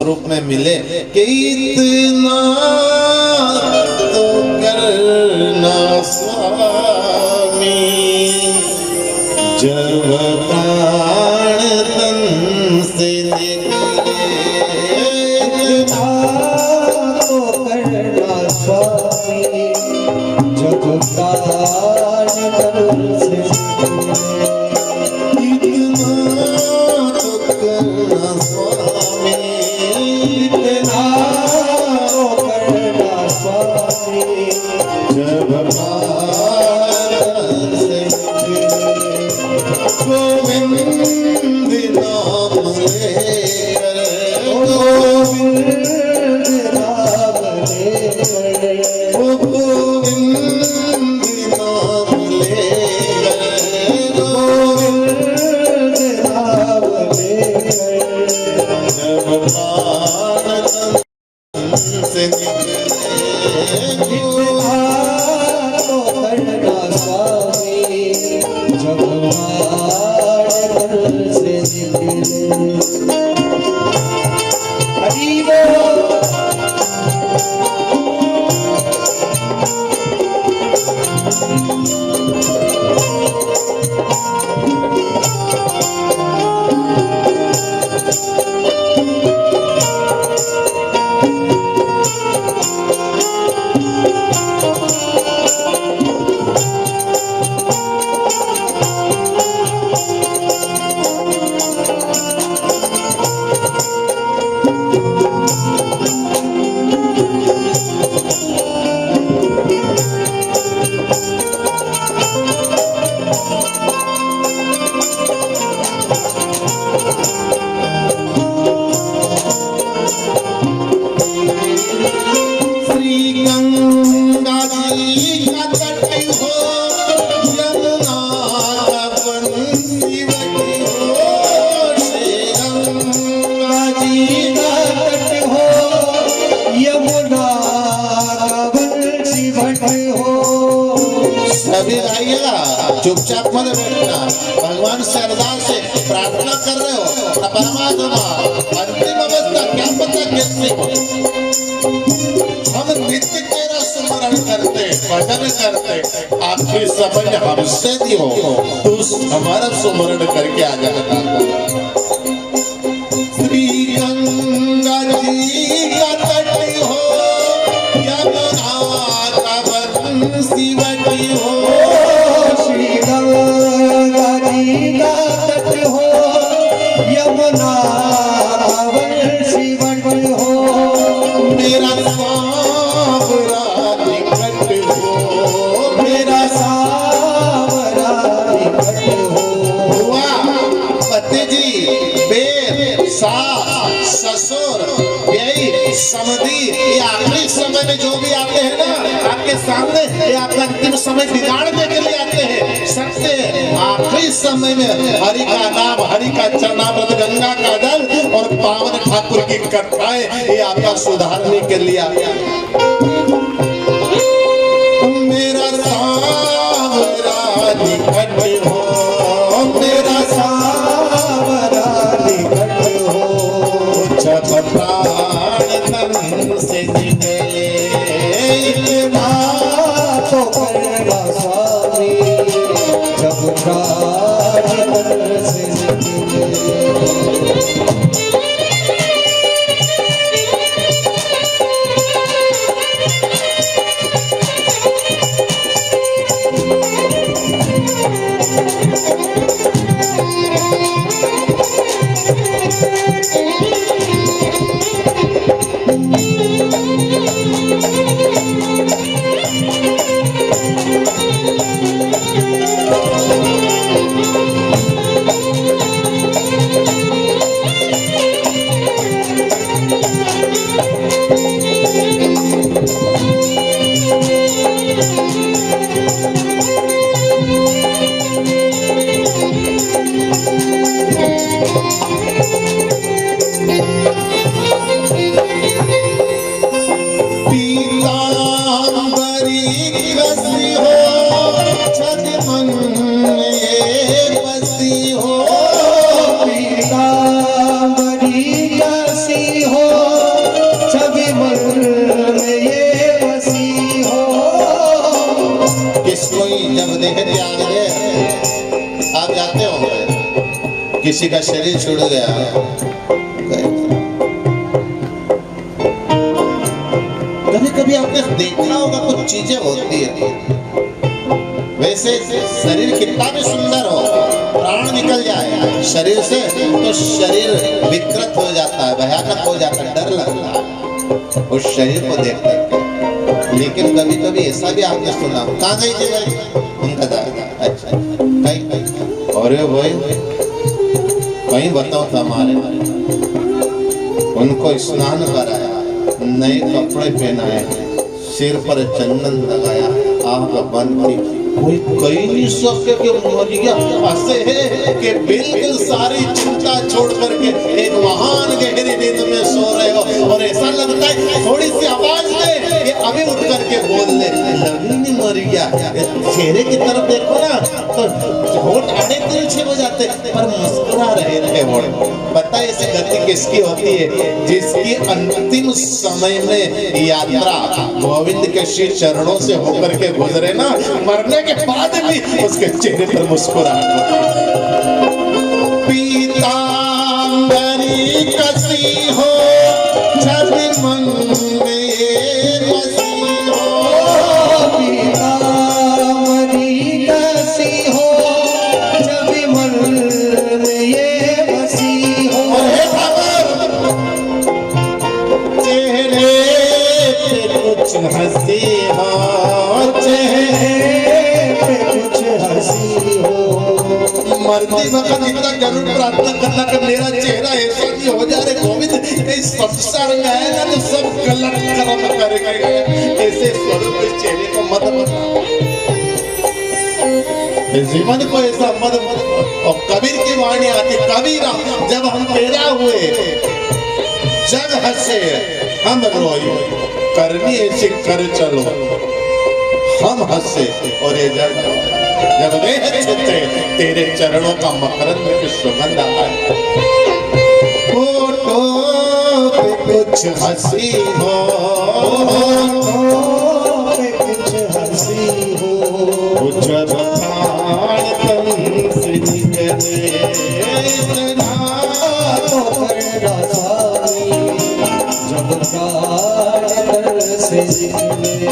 रूप में मिले कि इतना तो करना स्वामी, जब प्राण तन से निकले, इतना तो करना स्वामी, जब प्राण तन से निकले। इतना तो करना स्वामी, इतना तो करना स्वामी, जब प्राण तन से निकले। गोविंद नाम लेकर, गोविंद नाम लेकर, ओ गोविंद नाम लेकर, गोविंद नाम लेकर, जब प्राण तन से निकले। इतना तो करना स्वामी, जब प्राण तन से निकले। हरि बोल। श्री गंगा जी का तट हो, यमुना का बंसीवट हो, श्री गंगा जी का तट हो, यमुना का बंसीवट हो। सभी गाइएगा, चुपचाप मत बैठना। भगवान से अरदास से प्रार्थना कर रहे हो, परमात्मा अंतिम अवस्था क्या पता कैसे हो। हम नित्य तेरा स्मरण करते, भजन करते, आपकी समझ हमसे दी हो, तू हमारा स्मरण करके आ जाता। श्री गंगा जी का तट हो, यमुना का बंसीवट हो, श्री गंगा जी का तट हो, यमुना का बंसीवट हो। मेरा सांवरा निकट हो, मेरा सांवरा निकट हो। हुआ पति जी, बेर, सास, ससुर, यही समधी, ये आखिरी समय में जो भी आते हैं ना आपके सामने, ये आपका अंतिम समय बिगाड़ने के लिए आते हैं। सबसे आखिरी समय में हरि का नाम, हरि का चरणामृत, गंगा का जल और पावन ठाकुर की कथाएं, ये आपका सुधारने के लिए आते हैं। मेरा सांवरा निकट हो, मेरा सांवरा निकट हो, जब प्राण तन से निकले। इतना तो करना स्वामी, जब प्राण तन से निकले। किसी का शरीर छूट गया, कभी कभी आपने देखा होगा कुछ चीजें होती है, वैसे शरीर कितना भी सुंदर हो, प्राण निकल जाए शरीर से तो शरीर विकृत हो जाता है, भयानक हो जाता है, डर लगता है उस शरीर को देख कर। लेकिन कभी कभी ऐसा भी आपने सुना, कहाँ गई थी भाई, उनका दादा, अच्छा कहीं, अरे भाई कहीं बताओ था हमारे, उनको स्नान कराया, नए कपड़े पहनाए, सिर पर चंदन लगाया, आंख बंद की, कोई कही नहीं सके कि मरिया ऐसे है कि बिल्कुल सारी चिंता छोड़ करके एक महान गहरी नींद में सो रहे हो, और ऐसा लगता है थोड़ी सी आवाज दे कि अभी उठ करके बोल ले, लगी नहीं मरिया। चेहरे की तरफ देखो ना तो होठ आड़े तिरछे हो जाते, पर मुस्कुरा रहे होठ। पता है ऐसी गति किसकी होती है, जिसकी अंतिम समय में यात्रा गोविंद के श्री चरणों से होकर के गुजरे ना, मरने के बाद भी उसके चेहरे पर मुस्कुराहट होती। पीतांबरी कसी हो जब मन में बसी हो, पीतांबरी कसी हो जब मन में ये बसी हो, चेहरे पे कुछ हंसी हो, मरते वक्त इतना जरूर प्रार्थना करना कि मेरा चेहरा ऐसा नहीं हो जा रहे गोविंद, इस संसार में है ना तो सब गलत कर्म करेंगे, ऐसे स्वरूप के चेहरे को मत बना, जीवन को ऐसा मत। और कबीर की वाणी आती, कबीरा जब हम पैदा हुए जग हंसे हम रोए, करनी ऐसी कर चलो हम हंसे, और ये जब देह छूटे तेरे चरणों का मकरंद की सुगंध आए। फोटो पे कुछ हंसी हो, कुछ हंसी हो, जब प्राण तन से निकले तो करना सारी, जब प्राण तन से निकले।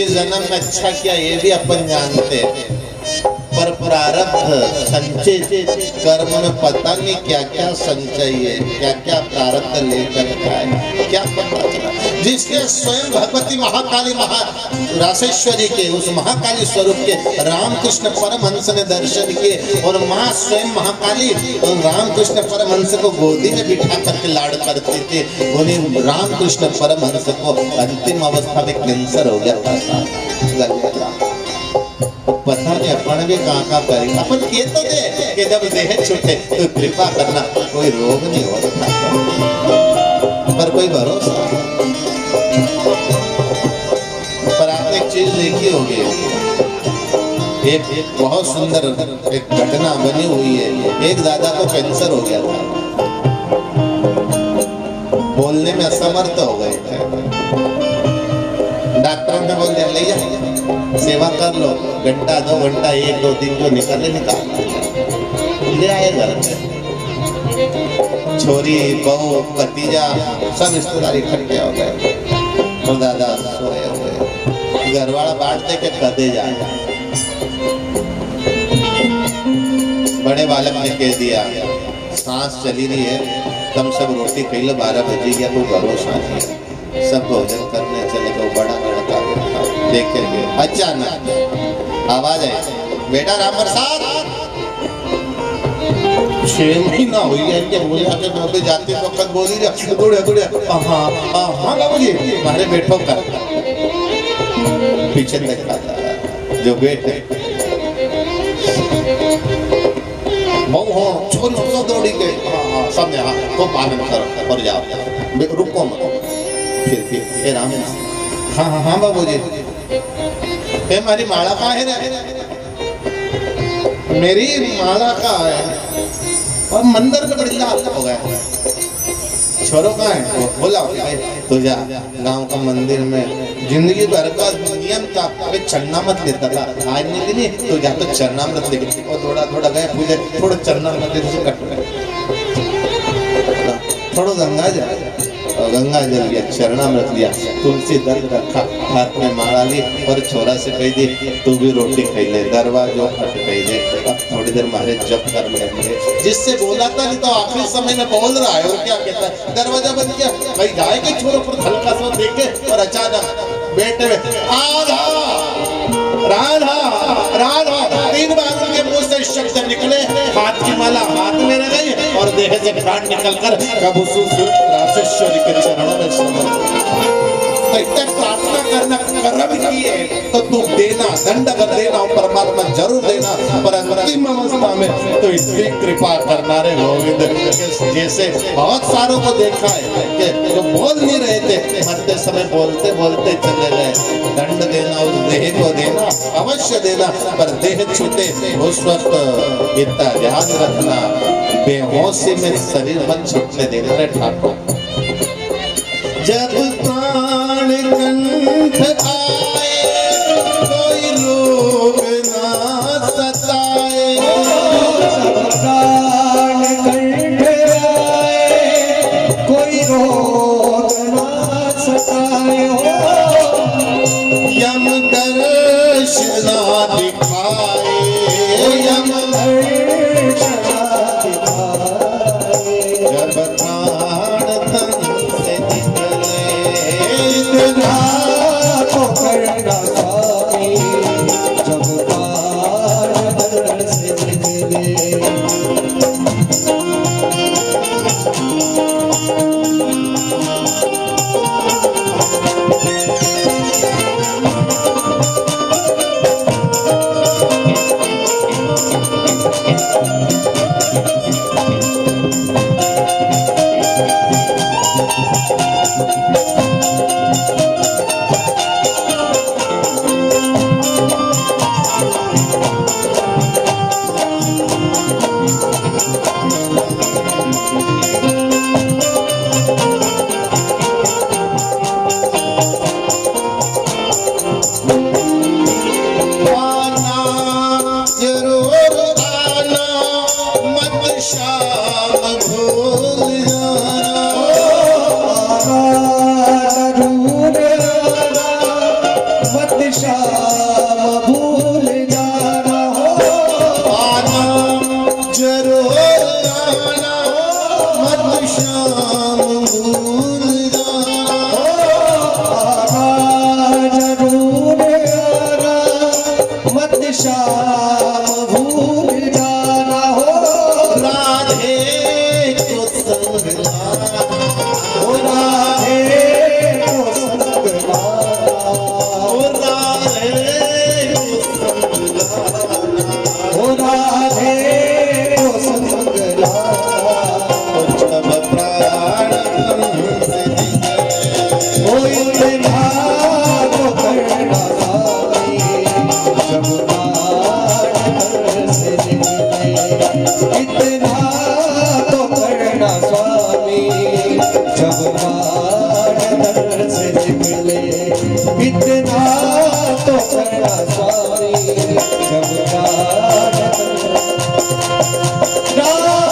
जन्म में अच्छा किया ये भी अपन जानते हैं, पर प्रारब्ध संचय कर्म में पता नहीं क्या क्या संचय है, क्या क्या प्रारब्ध लेकर आए, क्या पता चला। जिसके स्वयं भगवती महाकाली रासेश्वरी के उस महाकाली स्वरूप के रामकृष्ण परमहंस ने दर्शन किए, और माँ स्वयं महाकाली और रामकृष्ण परमहंस को गोदी में बिठा करके लाड़ करते थे। उन्हें रामकृष्ण परमहंस को अंतिम अवस्था में कैंसर हो गया था, पता नहीं अपन भी कहाँ करेंगे। अपन ये तो दे कि जब देह छूटे तो कृपा करना, कोई रोग नहीं हो रहा पर कोई भरोसा। पर आपने एक चीज देखी होगी, एक बहुत सुंदर एक घटना बनी हुई है। एक दादा को कैंसर हो गया था, बोलने में असमर्थ हो गए थे। डॉक्टर ने बोल दिया ले जा सेवा कर लो, घंटा 2 घंटा 1-2 दिन जो निकले निकाल ले आए घर में। छोरी बहू भतीजा सब रिश्तेदार इकट्ठे हो गए और दादा सोए हुए, घरवाला बांटते के कदे जाए। बड़े बालक ने कह दिया सांस चली रही है, तुम सब रोटी खा लो, 12 बजे गया तो भरोसा नहीं। सब भोजन करने चले गए। बड़ा लड़का देख कर गए, अचानक आवाज आई, बेटा राम प्रसाद। 6 महीना हुई है इनके बोले आके नौकरी जाते वक्त बोली हाँ बाबूजी हमारे बैठो कर। पीछे देखा था जो बेटे बहु हो छोरी सब दौड़ी गई। हाँ सब ने हाँ तो पालन करो और जाओ, रुको मत। फिर राम हाँ बाबूजी हमारी माला कहाँ है? मेरी माला कहाँ है? और मंदिर में बड़ी लाल हो गया। छोरो कहाँ है? बोला तो जा गांव का मंदिर में जिंदगी भर का नियम था, अबे चलना मत लेता था। आज नहीं तो जा तो चरणामृत लेके और थोड़ा गए पूजे, थोड़ा चरणामृत से कट थोड़ा गंगा जल, गंगा जल लिया, चरणामृत लिया, तुलसी दल रखा, हाथ में माला ली और छोरा से कह दी तू भी रोटी खाई ले, दरवाजो खट कह दे। अब थोड़ी देर मारे जप कर लेंगे। जिससे बोला था नहीं तो आखिरी समय में बोल रहा है और क्या कहता है। दरवाजा बंद किया, भाई जाएगा छोरो पर हल्का सा देखे और अचानक बेटे में राधा राधा राधा 3 बार उनके मुंह से शब्द निकले, हाथ की माला हाथ में रह गई और देह से प्राण निकलकर कब राजेश्वरी के चरणों में समर्पित। प्रार्थना करना कर्म किए तो तू देना, दंड अगर देना हो परमात्मा जरूर देना, पर अंतिम अवस्था में तो इतनी कृपा करना रे गोविंद। जैसे बहुत सारों को देखा है कि जो बोल नहीं रहे थे मरते समय बोलते बोलते चले गए। दंड देना उस देह को देना, अवश्य देना, पर देह छूटे उस वक्त इतना ध्यान रखना, बेहोशी में शरीर मन छूटने देना रे ठाकुर। जब प्राण कंठ आए कोई रोग ना सताए, प्राण कंठ आए कोई रोग ना सताए, यम दर्शना दिखाए, यम दर्शना दिखाए, जब प्राण तन से तो करना स्वामी जब प्राण तन से निकले। इतना तो करना स्वामी जब प्राण